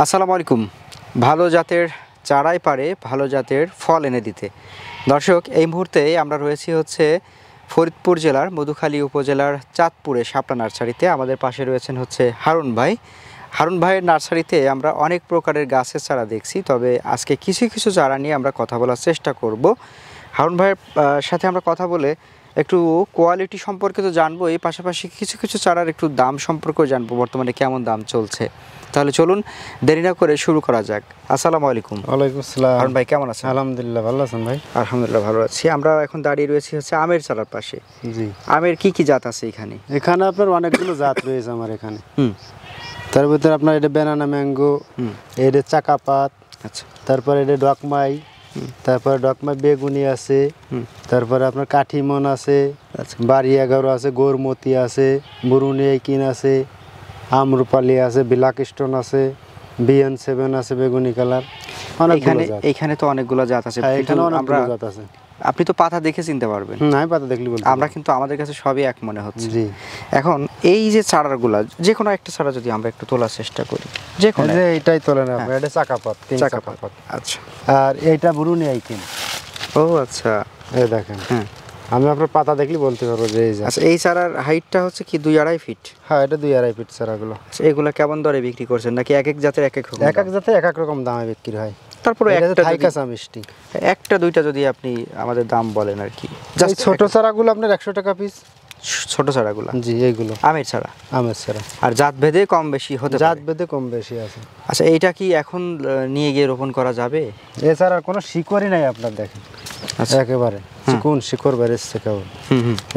আসসালামু আলাইকুম। ভালো জাতের চারাই পারে ভালো জাতের ফল এনে দিতে। দর্শক, এই মুহূর্তে আমরা রয়েছি হচ্ছে ফরিদপুর জেলার মধুখালী উপজেলার চাঁদপুরে শাপলা নার্সারিতে। আমাদের পাশে রয়েছেন হচ্ছে হারুন ভাই। হারুন ভাইয়ের নার্সারিতে আমরা অনেক প্রকারের গাছের চারা দেখছি, তবে আজকে কিছু কিছু চারা নিয়ে আমরা কথা বলার চেষ্টা করব। হারুন ভাইয়ের সাথে আমরা কথা বলে একটু কোয়ালিটি সম্পর্কে তো জানবো, এই পাশাপাশি কিছু কিছু চারার একটু দাম সম্পর্কেও জানবো, বর্তমানে কেমন দাম চলছে। তাহলে চলুন দেরি না করে শুরু করা যাক। আসসালামু আলাইকুম। ওয়ালাইকুম আসসালাম। হারুন ভাই কেমন আছেন? আলহামদুলিল্লাহ, ভালো আছেন ভাই? আলহামদুলিল্লাহ ভালো আছি। আমরা এখন দাঁড়িয়ে রয়েছি হচ্ছে আমের চারার পাশে। জি, আমের কি কি জাত আছে এখানে? এখানে আপনার অনেকগুলো জাত রয়েছে আমার এখানে। তার ভিতরে আপনার এটা ব্যানানা ম্যাঙ্গো, এটা চাকাপাত, আচ্ছা, তারপরে এটা ডকমাই, তারপরে ডকমাই বেগুনি আছে, তারপরে আপনার কাঠিমন আছে, আচ্ছা, বাড়ি 11 আছে, গোরমতি আছে, বুরুনি কিন আছে, আমরুপালি আছে, ব্ল্যাক স্টোন আছে, BN7 আছে বেগুনি কালার। এখানে তো অনেকগুলো জাত আছে। এখানে অনেকগুলো জাত আছে। আপনি তো পাতা দেখে চিনতে পারবেন। আমি পাতা দেখলি বলতে আমরা কিন্তু আমাদের কাছে সবই এক মনে হচ্ছে। জি, এখন এই যে চারাগুলা, যে কোনো একটা চারা যদি আমরা একটু তোলার চেষ্টা করি, যে কোনো এইটাই তোলেন আপনি। এটা চাকাপাত, চাকাপাত। আচ্ছা, আর এইটা বুরুনি আইকিন। ও আচ্ছা, এই দেখেন। আমি আপনার পাতা দেখলি বলতে পারবো যে এই যে। আচ্ছা, এই চারার হাইটটা হচ্ছে কি 2-2.5 ফিট? হ্যাঁ, এটা 2-2.5 ফিট চারাগুলো। আচ্ছা, এগুলা কেমন দরে বিক্রি করছেন, নাকি এক এক জাতের এক এক রকম? এক এক জাতে এক এক রকম দামে বিক্রি হয়। তারপরে থাইকাসা মিষ্টি একটা দুইটা যদি আপনি আমাদের দাম বলেন আর কি। জাস্ট ছোট চারাগুলো আপনার 100 টাকা পিস। ছোট চারাগুলো? জি, এইগুলো আমের চারা। আমের চারা। আর জাত ভেদে কম বেশি হতে পারে? জাত ভেদে কম বেশি আছে। আচ্ছা, এইটা কি এখন নিয়ে গিয়ে রোপণ করা যাবে? এছাড়া কোনো শিকড়ই নাই আপনার, দেখেন। আচ্ছা, একেবারে কোন শিকড় বেরেছে কেবল।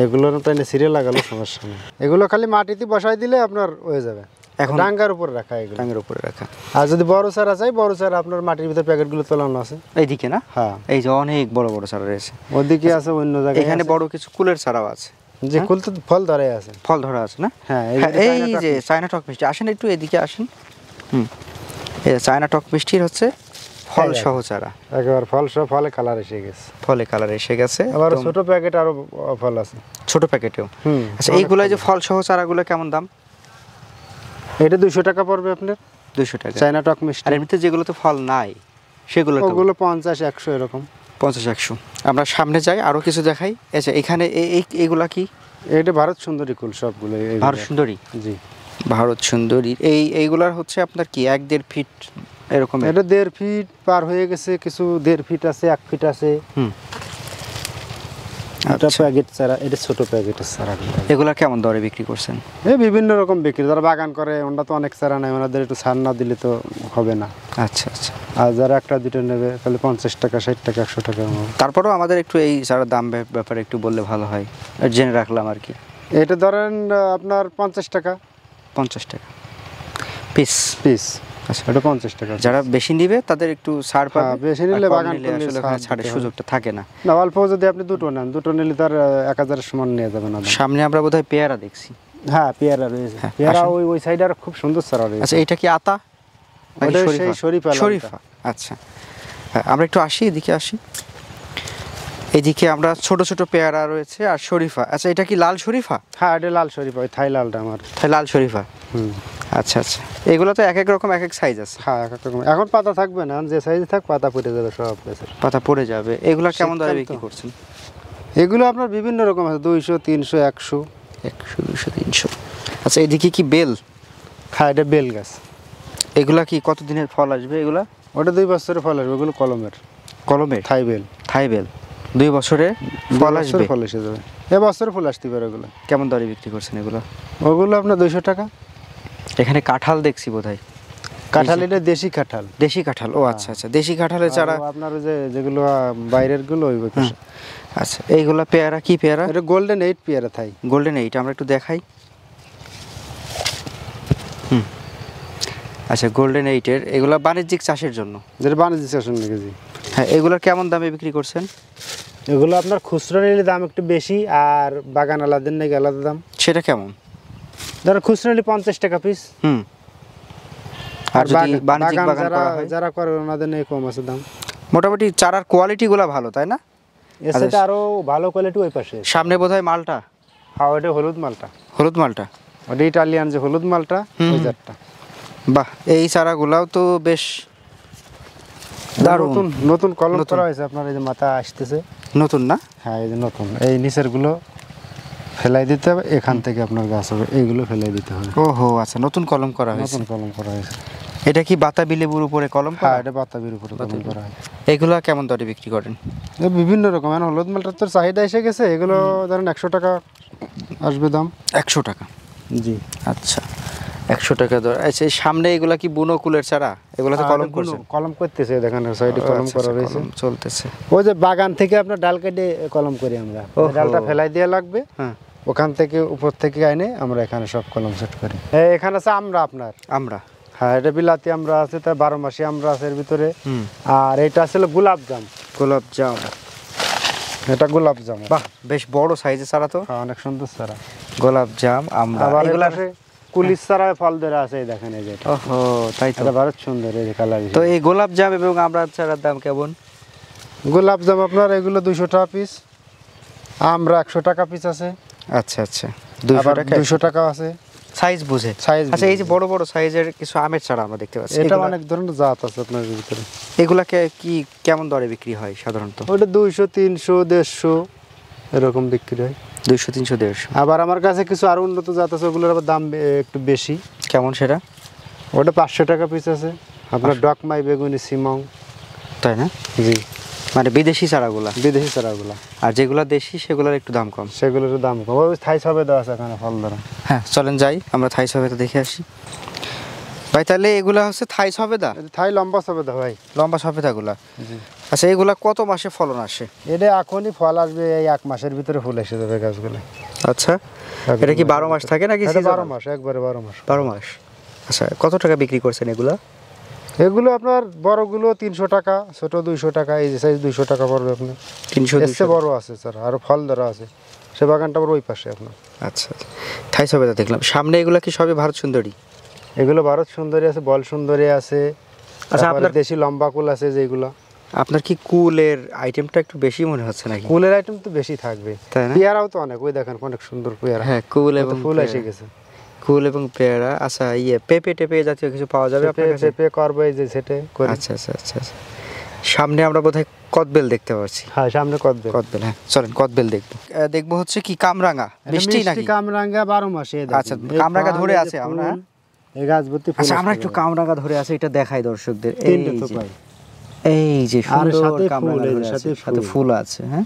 এগুলোর তাইলে সিরিয়াল লাগালো সমস্যা নেই। এগুলো খালি মাটিতে বসাই দিলে আপনার হয়ে যাবে। এখন ডাঙ্গার উপরে রাখা, এগুলো ডাঙ্গার উপরে রাখা। আর যদি বড় চারা চাই, বড় চারা আপনার মাটির ভিতরে প্যাকেটগুলো তোলানো আছে এইদিকে না? হ্যাঁ, এই যে অনেক বড় বড় চারা রয়েছে। ওদিকে আছে, অন্য জায়গায় এখানে বড় কিছু কুলের চারাও আছে। যে কুল তো ফল ধরে আছে, ফল ধরা আছে না? হ্যাঁ, এই যে চায়না টক মিষ্টি। আসেন একটু এদিকে আসেন। এই চায়না টক মিষ্টির হচ্ছে ফল সহ চারা। একেবারে ফল সহ, ফলে কালার এসে গেছে। ফলে কালার এসে গেছে। আবার ছোট প্যাকেট আরো ফল আছে, ছোট প্যাকেটেও। আচ্ছা, এইগুলো যে ফল সহ চারাগুলো কেমন দাম? এটা 200 টাকা পড়বে আপনার। 200 টাকা চায়না টক মিষ্টি। আর এমনিতে যেগুলোতে ফল নাই সেগুলো? ওগুলো 50-100 এরকম। 50-100। আমরা সামনে যাই, আরো কিছু দেখাই। আচ্ছা, এখানে এইগুলা কি? এটা ভারত সুন্দরী কুল সবগুলো। ভারত সুন্দরী? জি, ভারত সুন্দরী। এইগুলার হচ্ছে আপনার কি 1-1.5 ফিট এরকম? এটা 1.5 ফিট পার হয়ে গেছে, কিছু 1.5 ফিট আছে, 1 ফিট আছে। এটা প্যাকেট চারা, এটা ছোট প্যাকেটের চারা। এগুলা কেমন দরে বিক্রি করছেন? এই বিভিন্ন রকম বিক্রি। যারা বাগান করে ওরা তো অনেক চারা নেয়, ওনাদের একটু ছাড় না দিলে তো হবে না। আচ্ছা আচ্ছা। আর যারা একটা দুটো নেবে তাহলে 50 টাকা, 60 টাকা, 100 টাকা। তারপরেও আমাদের একটু এই চারার দাম ব্যাপারে একটু বললে ভালো হয়, জেনে রাখলাম আর কি। এটা ধরেন আপনার 50 টাকা। 50 টাকা পিস? পিস। আচ্ছা, এটা 50 টাকা। যারা বেশি নিবে তাদের একটু ছাড় পাবে। বেশি নিলে বাগান করলে আসলে ছাড়ের সুযোগটা থাকে না। না, অল্প যদি আপনি দুটো নেন, দুটো নিলে তার 1000 এর সমান নিয়ে যাবেন না। সামনে আমরা বোধহয় পেয়ারা দেখছি। হ্যাঁ, পেয়ারা রয়েছে। পেয়ারা ওই সাইডে আর খুব সুন্দর চারা রয়েছে। আচ্ছা, এটা কি আতা? ওটা সেই শরীফা। শরীফা, আচ্ছা। হ্যাঁ, আমরা একটু আসি, এদিকে আসি। এদিকে আমরা ছোট ছোট পেয়ারা রয়েছে আর শরীফা। আচ্ছা, এটা কি লাল শরীফা? হ্যাঁ, এটা লাল শরীফা, ওই থাই লালটা আমার। থাই লাল শরীফা। আচ্ছা আচ্ছা। এগুলো তো এক এক রকম, এক এক সাইজ আছে। হ্যাঁ, এক এক রকম। এখন পাতা থাকবে না, যে সাইজে থাক পাতা পড়ে যাবে, সব গাছের পাতা পড়ে যাবে। এগুলো কেমন দরে বিক্রি করছেন? এগুলো আপনার বিভিন্ন রকম আছে, 200, 300, 100, 200, 300। আচ্ছা, এদিকে কি বেল? হ্যাঁ, এটা বেল গাছ। এগুলা কি কতদিনের ফল আসবে এগুলা? ওটা 2 বছরের ফল আসবে। ওগুলো কলমের। কলমের? থাই বেল। থাই বেল 2 বছরে ফল আসবে? ফল এসে যাবে, এবছর ফুল আসতে পারে। ওগুলো কেমন দরে বিক্রি করছেন এগুলো? ওগুলো আপনার 200 টাকা। এখানে কাঁঠাল দেখছি বোধহয়। কাঁঠাল, এটা দেশি কাঁঠাল। দেশি কাঁঠাল, ও আচ্ছা আচ্ছা। দেশি কাঁঠালের চারা আপনার যেগুলো বাইরের গুলো ওই পাশে। আচ্ছা, এইগুলা পেয়ারা কি পেয়ারা? এটা গোল্ডেন 8 পেয়ারা থাই। গোল্ডেন 8 আমরা একটু দেখাই। আচ্ছা, গোল্ডেন 8 এর এগুলা বাণিজ্যিক চাষের জন্য? যেটা বাণিজ্যিক চাষের নাকি? জি। হ্যাঁ, এগুলোর কেমন দামে বিক্রি করছেন? এগুলো আপনার খুচরো নিলে দাম একটু বেশি, আর বাগান আলাদের নাকি আলাদা দাম। সেটা কেমন? ধরো খুচরো নিলে 50 টাকা পিস। আর যদি বাণিজ্যিক বাগান করা হয়, যারা করে ওনাদের নাকি কম আছে দাম। মোটামুটি চারার কোয়ালিটিগুলো ভালো, তাই না? এসেটা আরো ভালো কোয়ালিটি ওই পাশে। সামনে বোধহয় মালটা। হ্যাঁ, ওটা হলুদ মালটা। হলুদ মালটা? ওটা ইটালিয়ান যে হলুদ মালটা, ওই জাতটা। বাহ, এই চারাগুলাও তো বেশ দারুণ। নতুন নতুন কলম করা হয়েছে আপনার, এই যে মাথা আসতেছে নতুন না? হ্যাঁ এই যে নতুন, এই নিচের গুলো ফেলাই দিতে হবে, এখান থেকে আপনার গাছ হবে, এইগুলো ফেলাই দিতে হবে। ওহো আচ্ছা, নতুন কলম করা হয়েছে। নতুন কলম করা হয়েছে। এটা কি বাতাবি লেবুর উপরে কলম করা? হ্যাঁ এটা বাতাবির উপরে কলম করা হয়। এগুলা কেমন দরে বিক্রি করেন? এই বিভিন্ন রকম, এখন হলুদ মালটার তো চাহিদা এসে গেছে, এগুলো ধরেন 100 টাকা আসবে দাম। 100 টাকা? জি আচ্ছা, 100 টাকা দর। আচ্ছা, এই সামনে এগুলা কি বুনো কুলের চারা? এগুলা তো কলম করছে? কলম করতেছে, দেখেন সাইডে কলম করা রয়েছে, কলম চলতেছে। ওই যে বাগান থেকে আপনার ডাল কেটে কলম করি আমরা, ডালটা ফেলাই দেওয়া লাগবে, হ্যাঁ, ওখান থেকে উপর থেকে আইনে আমরা এখানে সব কলম সেট করি। এখানে আছে আমরা আপনার, আমরা, হ্যাঁ এটা বিলাতি আমরা আছে, তা 12 মাসি আমরা আছে এর ভিতরে। হুম, আর এটা আসলে গোলাপ জাম, গোলাপ জাম। এটা গোলাপ জাম। বাহ, বেশ বড় সাইজের চারা তো। হ্যাঁ অনেক সুন্দর চারা। গোলাপ জাম আমরা। আবার এগুলা কুলির চারা ফল ধরে আছে, এই দেখেন এই যে এটা। ওহো, তাই তো। এটা ভারত সুন্দর, এই যে কালার। তো এই গোলাপ জাম এবং আমরা চারার দাম কেমন? গোলাপ জাম আপনার এগুলো 200 টাকা পিস, আমরা 100 টাকা পিস আছে। আচ্ছা আচ্ছা, 200 টাকা। 200 টাকা আছে সাইজ বুঝে। সাইজ। আচ্ছা, এই যে বড় বড় সাইজের কিছু আমের চারা আমরা দেখতে পাচ্ছি, এটা অনেক ধরনের জাত আছে আপনার এর ভিতরে। এগুলাকে কি কেমন দরে বিক্রি হয় সাধারণত? ওটা 200 300 150 এরকম বিক্রি হয়। 200 300 150। আবার আমার কাছে কিছু আরো উন্নত জাত আছে, ওগুলোর আবার দাম একটু বেশি। কেমন সেটা? ওটা 500 টাকা পিস আছে আপনার, ডকমাই, বেগুনি, সিমং। তাই না? জি, মানে বিদেশি চারাগুলা। বিদেশি চারাগুলা। আর যেগুলা দেশি সেগুলোর একটু দাম কম। সেগুলোর দাম কম। ওই থাই সবে দেওয়া আছে এখানে ফল ধরা। হ্যাঁ চলেন যাই, আমরা থাই সবেদা দেখে আসি। ভাই তাহলে এগুলা হচ্ছে থাই সবেদা? থাই লম্বা সবেদা ভাই, লম্বা সবেদাগুলা। জি। আচ্ছা, এগুলা কত মাসে ফলন আসে? এটা এখনই ফল আসবে, এই 1 মাসের ভিতরে ফুল এসে যাবে গাছগুলো। আচ্ছা, এটা কি 12 মাস থাকে নাকি? এটা 12 মাস, একবারে 12 মাস। 12 মাস। আচ্ছা, কত টাকা বিক্রি করছেন এগুলা? এগুলো আপনার বড়গুলো 300 টাকা, ছোট 200 টাকা, এই যে সাইজ 200 টাকা পড়বে আপনার। 300 এর চেয়ে বড় আছে স্যার, আর ফল ধরা আছে, সে বাগানটা আবার ওই পাশে আপনার। আচ্ছা, থাই সবেদা দেখলাম। সামনে এগুলা কি সবই ভারত সুন্দরী? এগুলো ভারত সুন্দরী আছে, বল সুন্দরী আছে। আচ্ছা, আপনার দেশি লম্বা কুল আছে যেগুলো। আপনার কি কুলের আইটেমটা একটু বেশি মনে হচ্ছে নাকি? কুলের আইটেম তো বেশি থাকবে, তাই না? পেয়ারাও তো অনেক, ওই দেখেন অনেক সুন্দর পেয়ারা। হ্যাঁ, কুল এবং ফুল এসে গেছে। কুল এবং পেয়ারা। আচ্ছা, পেঁপে টেপে জাতীয় কিছু পাওয়া যাবে আপনার কাছে? পেঁপে করবো, এই যে সেটে করে। আচ্ছা আচ্ছা আচ্ছা আচ্ছা। সামনে আমরা বোধহয় কদবেল দেখতে পাচ্ছি। হ্যাঁ সামনে কদবেল। কদবেল, হ্যাঁ চলেন কদবেল দেখবো। দেখবো হচ্ছে কি কামরাঙা, মিষ্টি নাকি? কামরাঙ্গা 12 মাসে। আচ্ছা, কামরাঙা ধরে আছে আমরা। এই গাছ ভর্তি ফুল। আচ্ছা, আমরা একটু কামরাঙা ধরে আছে, এটা দেখাই দর্শকদের। তিনটে থোপায়। এই যে সুন্দর সাথে কামরাঙা ফুল, ধরে আছে, সাথে সাথে ফুল আছে। হ্যাঁ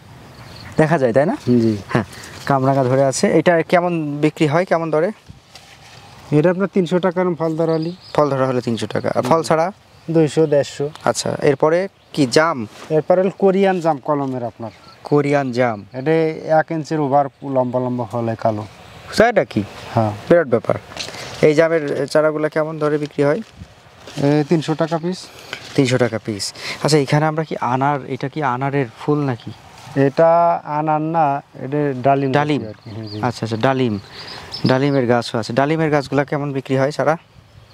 দেখা যায়, তাই না? জি হ্যাঁ, কামরাঙা ধরে আছে। এটা কেমন বিক্রি হয়, কেমন দরে? এটা আপনার 300 টাকার ফল ধরালি। ফল ধরা হলে 300 টাকা, আর ফল ছাড়া 200 150। আচ্ছা, এরপরে কি জাম? এরপরে কোরিয়ান জাম কলমের আপনার। কোরিয়ান জাম। এটা 1 ইঞ্চির ওভার লম্বা লম্বা ফল হয়, কালো। সেটা কি হ্যাঁ, বিরাট ব্যাপার। এই জামের চারাগুলো কেমন দরে বিক্রি হয়? 300 টাকা পিস। 300 টাকা পিস। আচ্ছা, এখানে আমরা কি আনার, এটা কি আনারের ফুল নাকি? এটা আনার না, এটা ডালিম। ডালিম। আচ্ছা আচ্ছা, ডালিম, ডালিমের গাছও আছে। ডালিমের গাছগুলো কেমন বিক্রি হয় সারা?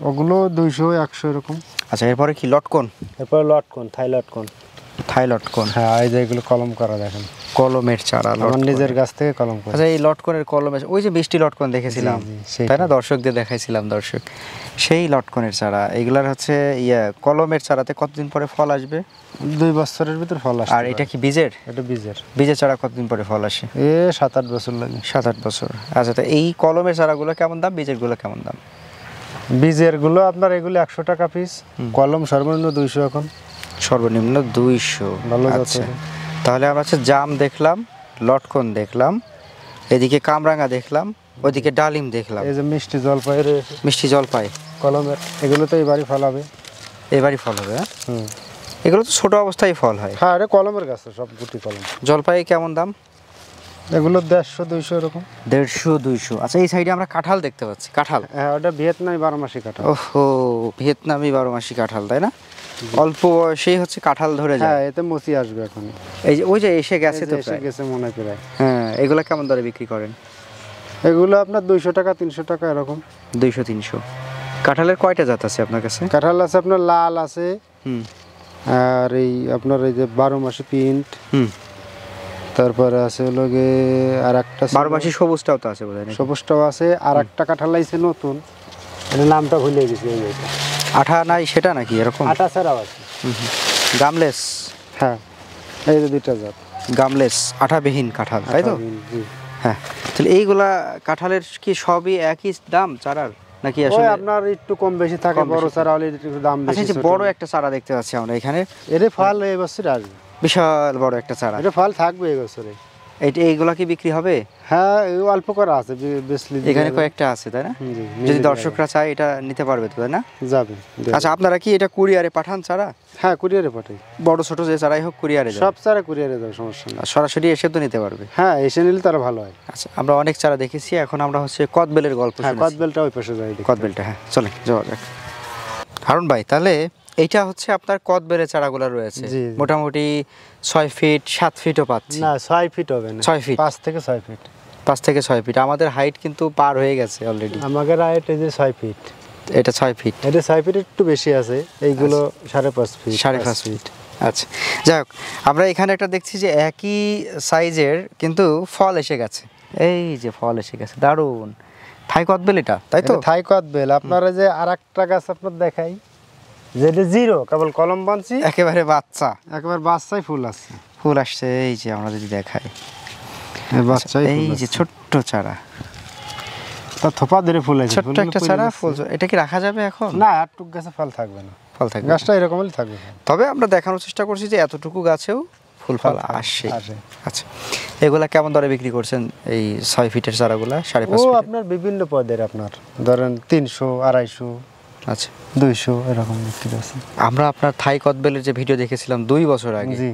ওগুলো 200 100 এরকম। আচ্ছা, এরপরে কি লটকন? এরপর লটকন, থাই লটকন। থাই লটকন। হ্যাঁ এই যে এগুলো কলম করা দেখেন, কলমের চারা, আমার লটকন। নিজের গাছ থেকে কলম করা। আচ্ছা, এই লটকনের কলমে ওই যে মিষ্টি লটকন দেখেছিলাম, জি, সেইটা। তাই না? দর্শকদের দেখাইছিলাম, দর্শক সেই লটকনের চারা। এগুলার হচ্ছে কলমের চারাতে কতদিন পরে ফল আসবে? 2 বছরের ভিতর ফল আসে। আর এটা কি বীজের? এটা বীজের। বীজের চারা কতদিন পরে ফল আসে? 7-8 বছর লাগে। 7-8 বছর। আচ্ছা, তো এই কলমের চারাগুলো কেমন দাম, বীজের গুলো কেমন দাম? বীজের গুলো আপনার এগুলো 100 টাকা পিস, কলম সর্বনিম্ন 200 এখন। সর্বনিম্ন 200। ভালো আচ্ছা, তাহলে আমরা হচ্ছে জাম দেখলাম, লটকন দেখলাম, এদিকে কামরাঙা দেখলাম, ওইদিকে ডালিম দেখলাম, এই যে মিষ্টি জলপাই রয়েছে, মিষ্টি জলপাই কলমের। এগুলো তো এবারই ফল হবে, এবারই ফল হবে। হ্যাঁ, এগুলো তো ছোট অবস্থায় ফল হয়। হ্যাঁ এটা কলমের গাছ, সব গুটি কলম। জলপাই কেমন দাম? এগুলো 150-200 এরকম। 150-200। আচ্ছা, এই সাইডে আমরা কাঁঠাল দেখতে পাচ্ছি। কাঁঠাল? হ্যাঁ ওটা ভিয়েতনামি 12 মাসি কাঁঠাল। ওহো, ভিয়েতনামি 12 মাসি কাঁঠাল, তাই না? অল্প বয়সেই হচ্ছে কাঁঠাল ধরে যায়। হ্যাঁ এতে মচি আসবে এখন। এই যে ওই যে এসে গেছে তো, এসে গেছে মনে হয় প্রায়। হ্যাঁ, এগুলা কেমন দরে বিক্রি করেন? এগুলো আপনার 200 টাকা 300 টাকা এরকম। 200-300। কাঁঠালের কয়টা জাত আছে আপনার কাছে? কাঁঠাল আছে আপনার লাল আছে, আর এই আপনার এই যে 12 মাসি প্রিন্ট, তারপরে আছে হলো গে আর একটা 12 মাসি সবুজটাও তো আছে বোধহয়। সবুজটাও আছে, আর একটা কাঁঠাল আইছে নতুন, এটা নামটা ভুলে গেছি এই এটা আঠা নাই সেটা নাকি এরকম? আটা ছাড়াও আছে। গামলেস। হ্যাঁ, এই যে দুইটা জাত গামলেস আঠাবিহীন কাঁঠাল, তাই তো? জি। হ্যাঁ, তাহলে এইগুলা কাঁঠালের কি সবই একই দাম চারার নাকি ওই আসলে? আপনার একটু কম বেশি থাকে, কম বড় বেশি চারা হলে একটু দাম আচ্ছা, বেশি। এই যে বড় একটা চারা দেখতে পাচ্ছি আমরা এখানে, এর ফল এই বছর আসবে, বিশাল বড় একটা চারা, এর ফল থাকবে এই বছরে। এইগুলা কি বিক্রি হবে? হ্যাঁ, এই অল্প করা আছে, বেশলি এখানে কয়েকটা আছে, তাই না? যদি দর্শকরা চায় এটা নিতে পারবে তো, তাই না? যাবে। আচ্ছা, আপনারা কি এটা কুরিয়ারে পাঠান চারা? হ্যাঁ, কুরিয়ারে পাঠাই, বড় ছোট যে চারাই হোক কুরিয়ারে যায়? সব চারা কুরিয়ারে যাবে, সমস্যা নেই। আর সরাসরি এসে তো নিতে পারবে? হ্যাঁ, এসে নিলে তারা ভালো হয়। আচ্ছা, আমরা অনেক চারা দেখেছি, এখন আমরা হচ্ছে কদবেলের গল্প হ্যাঁ, শুনেছি। কদবেলটা ওই পাশে যাই, কদবেলটা, হ্যাঁ চলে যাওয়া যাক। হারুন ভাই, তাহলে এইটা হচ্ছে আপনার কদবেলের চারাগুলো রয়েছে, জি। মোটামুটি 6 ফিট 7 ফিটও পাচ্ছি। না, 6 ফিট হবে না, 6 ফিট, 5 থেকে 6 ফিট। 5 থেকে 6 ফিট। আমাদের হাইট কিন্তু পার হয়ে গেছে অলরেডি। আমাদের হাইট এই যে 6 ফিট, এটা 6 ফিট, এটা 6 ফিট একটু বেশি আছে, এইগুলো 5.5 ফিট, 5.5 ফিট। আচ্ছা, যাই হোক, আমরা এখানে একটা দেখছি যে একই সাইজের কিন্তু ফল এসে গেছে। এই যে ফল এসে গেছে, দারুণ। থাই কদবেল এটা, তাই তো? থাই কদবেল। আপনারা যে আরেকটা গাছ আপনার দেখাই, যেটা জিরো, কেবল কলম বানছি, একেবারে বাচ্চা, একবার বাচ্চাই ফুল আছে, ফুল আসছে। এই যে আমরা যদি দেখাই, বাচ্চাই এই যে ছোট্ট চারা, তা থোপা ধরে ফুল আছে, ছোট্ট একটা চারা ফুল। এটা কি রাখা যাবে এখন? না, আটটুক গাছে ফল থাকবে না, ফল থাকবে গাছটা এরকমই থাকবে। তবে আমরা দেখানোর চেষ্টা করছি যে এতটুকু গাছেও ফুল ফল আসে। আচ্ছা, এগুলা কেমন দরে বিক্রি করছেন এই 6 ফিটের চারাগুলা? 5.5 ও ফিট। আপনার বিভিন্ন পদের, আপনার ধরেন 300, 250, আচ্ছা, 200 এরকম বিক্রি আছে। আমরা আপনার থাই কদবেলের যে ভিডিও দেখেছিলাম 2 বছর আগে, জি,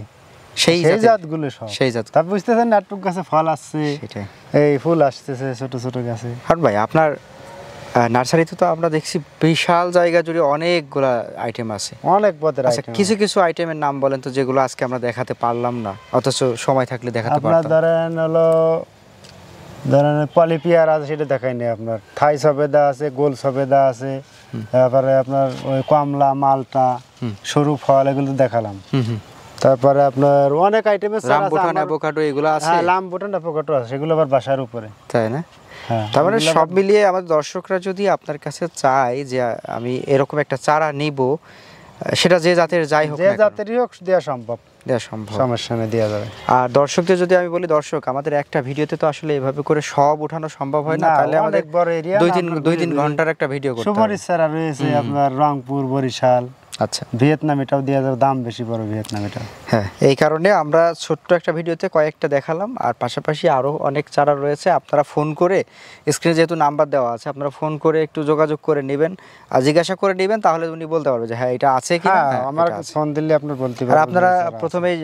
সেই জাতগুলো সব সেই জাত। তা বুঝতেছেন, আটটুক গাছে ফল আসছে, সেটাই। এই ফুল আসতেছে ছোট ছোট গাছে। আর ভাই, আপনার নার্সারিতে তো আমরা দেখছি বিশাল জায়গা জুড়ে অনেকগুলা আইটেম আছে, অনেক পদের আচ্ছা আইটেম। কিছু কিছু আইটেমের নাম বলেন তো, যেগুলো আজকে আমরা দেখাতে পারলাম না, অথচ সময় থাকলে দেখাতে আপনার পারতাম। ধরেন পলিপিয়ার আছে, সেটা দেখাইনি আপনার। থাই সবেদা আছে, গোল সবেদা আছে, তারপরে আপনার ওই কমলা, মালটা, সরু ফল, এগুলো দেখালাম। তারপরে আপনার অনেক আইটেমের রামবুটান, অ্যাভোকাডো এগুলো আছে। হ্যাঁ, রামবুটান, অ্যাভোকাডো আছে, সেগুলো আবার বাসার উপরে, তাই না? হ্যাঁ। তার মানে সব মিলিয়ে আমাদের দর্শকরা যদি আপনার কাছে চায় যে আমি এরকম একটা চারা নিব, সেটা যে জাতের যাই হোক, যে জাতেরই হোক দেওয়া সম্ভব, দেওয়া সম্ভব, সমস্যা নেই, দেওয়া যাবে। আর দর্শকদের যদি আমি বলি, দর্শক আমাদের একটা ভিডিওতে তো আসলে এভাবে করে সব উঠানো সম্ভব হয় না, তাহলে আমাদের বড় এরিয়া, 2-3 ঘন্টার একটা ভিডিও করতে হবে। সুপারিশ ছাড়া রয়েছে আপনার রংপুর, বরিশাল, আচ্ছা, ভিয়েতনাম, এটাও দেওয়া যাবে, দাম বেশি বড় ভিয়েতনাম এটা। হ্যাঁ, এই কারণে আমরা ছোট্ট একটা ভিডিওতে কয়েকটা দেখালাম, আর পাশাপাশি আরও অনেক চারা রয়েছে। আপনারা ফোন করে, স্ক্রিনে যেহেতু নাম্বার দেওয়া আছে, আপনারা ফোন করে একটু যোগাযোগ করে নেবেন আর জিজ্ঞাসা করে নেবেন, তাহলে উনি বলতে পারবে যে হ্যাঁ এটা আছে কি না। আমার ফোন দিলে আপনার বলতে আর পারবেন। আপনারা প্রথমেই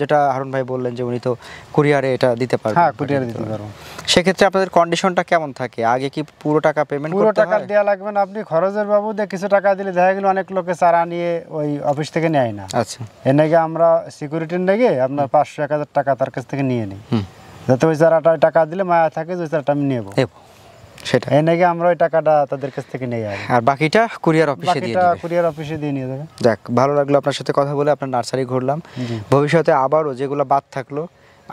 যেটা হারুন ভাই বললেন যে উনি তো কুরিয়ারে এটা দিতে পারবেন। হ্যাঁ, কুরিয়ারে দিতে পারবো। সেক্ষেত্রে আপনাদের কন্ডিশনটা কেমন থাকে? আগে কি পুরো টাকা পেমেন্ট পুরো করতে টাকা হয়? দেওয়া লাগবে না, আপনি খরচের বাবদে কিছু টাকা দিলে, দেখা গেল অনেক লোকে চারা নিয়ে ওই অফিস থেকে নেয় না। আচ্ছা, এর নাকি আমরা সিকিউরিটির নাকি আপনার 500-1000 টাকা তার কাছ থেকে নিয়ে নিই, যাতে ওই চারাটা টাকা দিলে মায়া থাকে যে ওই চারাটা আমি নেবো, সেটা এই নাকি আমরা ওই টাকাটা তাদের কাছ থেকে নেই, আর বাকিটা কুরিয়ার অফিসে দিয়ে বাকিটা দিবেন। কুরিয়ার অফিসে দিয়ে নিয়ে যাবে। যাক, ভালো লাগলো আপনার সাথে কথা বলে, আপনার নার্সারি ঘুরলাম। ভবিষ্যতে আবারও যেগুলো বাদ থাকলো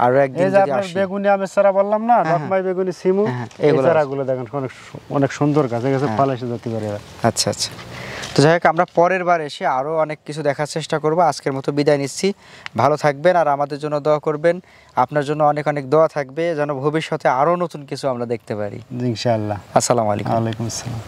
আরো একদিন এই যে যদি আপনার আসি। বেগুনি আমের চারা বললাম না, ডকমাই বেগুনি, সিমু, এই চারাগুলো দেখেন অনেক সুন্দর গাছ, এই গাছে ফল এসে যেতে পারে। আচ্ছা আচ্ছা, তো যাই হোক, আমরা পরের বার এসে আরও অনেক কিছু দেখার চেষ্টা করব। আজকের মতো বিদায় নিচ্ছি, ভালো থাকবেন আর আমাদের জন্য দোয়া করবেন। আপনার জন্য অনেক অনেক দোয়া থাকবে যেন ভবিষ্যতে আরও নতুন কিছু আমরা দেখতে পারি, ইনশাআল্লাহ। আসসালামু আলাইকুম। ওয়ালাইকুম আসসালাম।